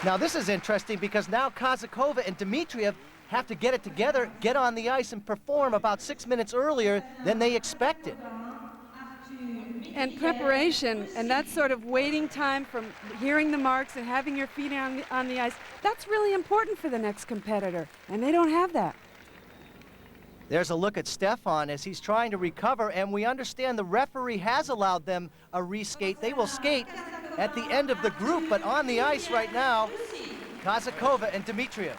Now this is interesting because now Kazakova and Dmitriev have to get it together, get on the ice, and perform about 6 minutes earlier than they expected. And preparation, and that sort of waiting time from hearing the marks and having your feet on the ice, that's really important for the next competitor, and they don't have that. There's a look at Stefan as he's trying to recover, and we understand the referee has allowed them a reskate. They will skate at the end of the group, but on the ice right now, Kazakova and Dmitriev.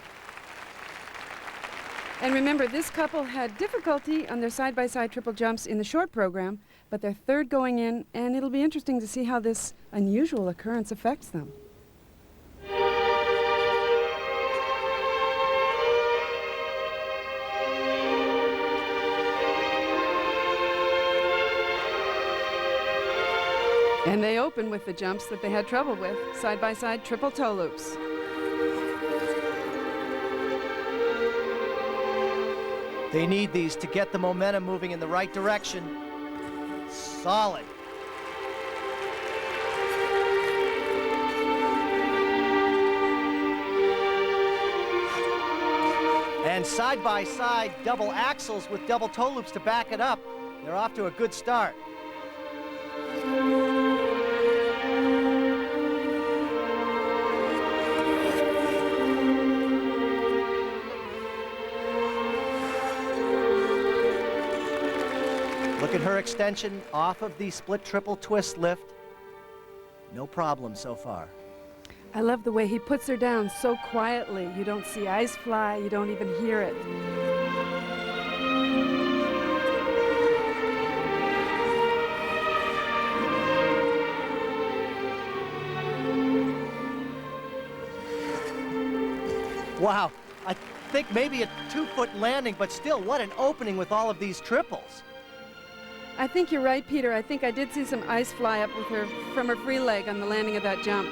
And remember, this couple had difficulty on their side-by-side triple jumps in the short program, but they're third going in, and it'll be interesting to see how this unusual occurrence affects them. And they open with the jumps that they had trouble with, side-by-side triple toe loops. They need these to get the momentum moving in the right direction. Solid. And side-by-side double axles with double toe loops to back it up. They're off to a good start. Look at her extension off of the split triple twist lift. No problem so far. I love the way he puts her down so quietly. You don't see ice fly, you don't even hear it. Wow, I think maybe a 2-foot landing, but still, what an opening with all of these triples. I think you're right, Peter. I think I did see some ice fly up with her from her free leg on the landing of that jump.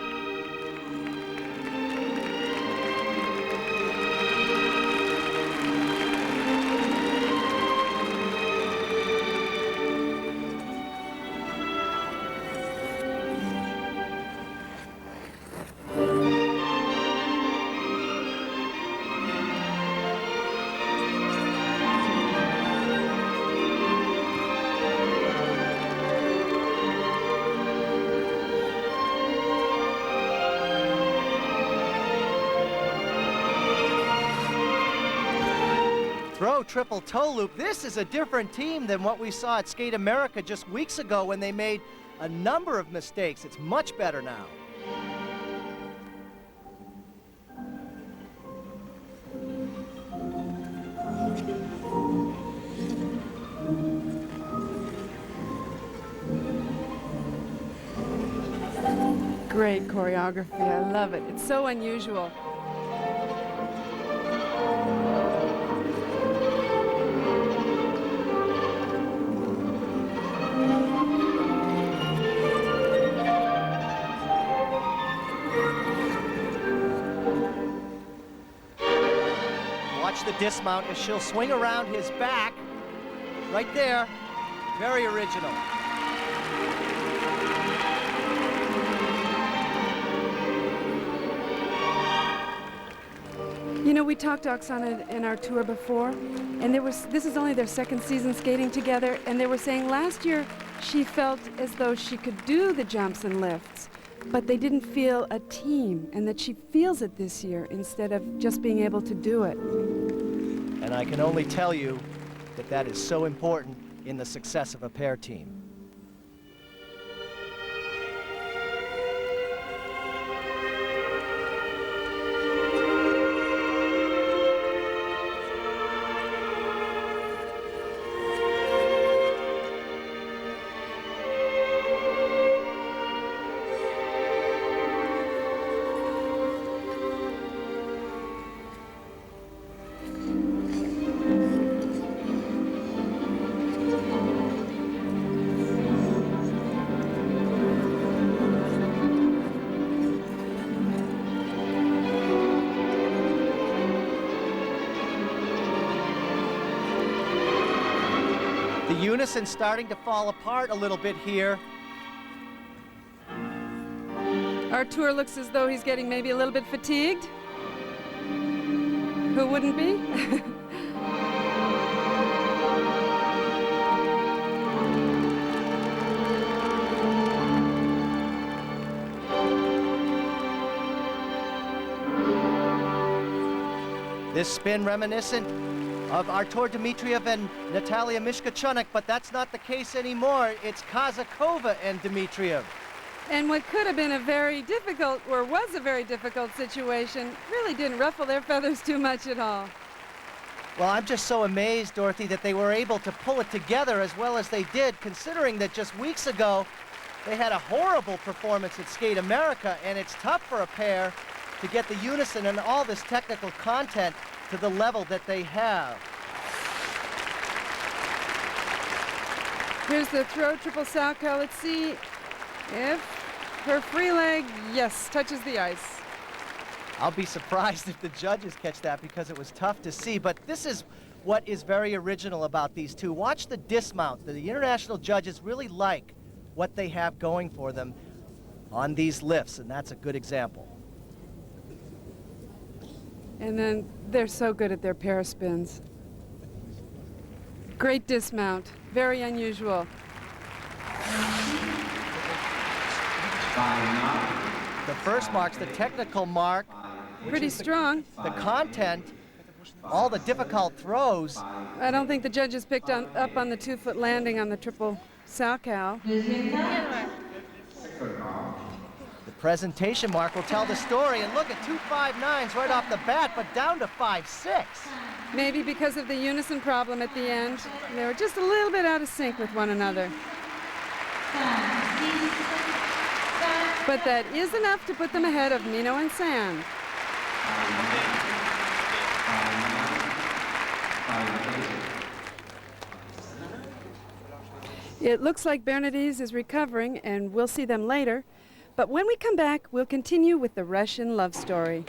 Throw triple toe loop. This is a different team than what we saw at Skate America just weeks ago when they made a number of mistakes. It's much better now. Great choreography. I love it. It's so unusual. Watch the dismount as she'll swing around his back. Right there. Very original. You know, we talked to Oksana in our tour before, and this is only their second season skating together, and they were saying last year she felt as though she could do the jumps and lifts, but they didn't feel a team, and that she feels it this year instead of just being able to do it. And I can only tell you that that is so important in the success of a pair team. The unison starting to fall apart a little bit here. Artur looks as though he's getting maybe a little bit fatigued. Who wouldn't be? This spin reminiscent of Artur Dmitriev and Natalia Mishkachunik, but that's not the case anymore. It's Kazakova and Dmitriev. And what could have been a very difficult, or was a very difficult situation, really didn't ruffle their feathers too much at all. Well, I'm just so amazed, Dorothy, that they were able to pull it together as well as they did, considering that just weeks ago they had a horrible performance at Skate America, and it's tough for a pair to get the unison and all this technical content to the level that they have. Here's the throw, triple Salchow. Let's see if her free leg, yes, touches the ice. I'll be surprised if the judges catch that because it was tough to see, but this is what is very original about these two. Watch the dismount. The international judges really like what they have going for them on these lifts, and that's a good example. And then they're so good at their pair spins. Great dismount, very unusual. The first mark's the technical mark. Pretty strong. The content, all the difficult throws. I don't think the judges picked up on the 2-foot landing on the triple Salchow. The presentation mark will tell the story, and look at 2 5.9s right off the bat, but down to 5.6. Maybe because of the unison problem at the end. They were just a little bit out of sync with one another. But that is enough to put them ahead of Mino and Sand. It looks like Bernadise is recovering, and we'll see them later. But when we come back, we'll continue with the Russian love story.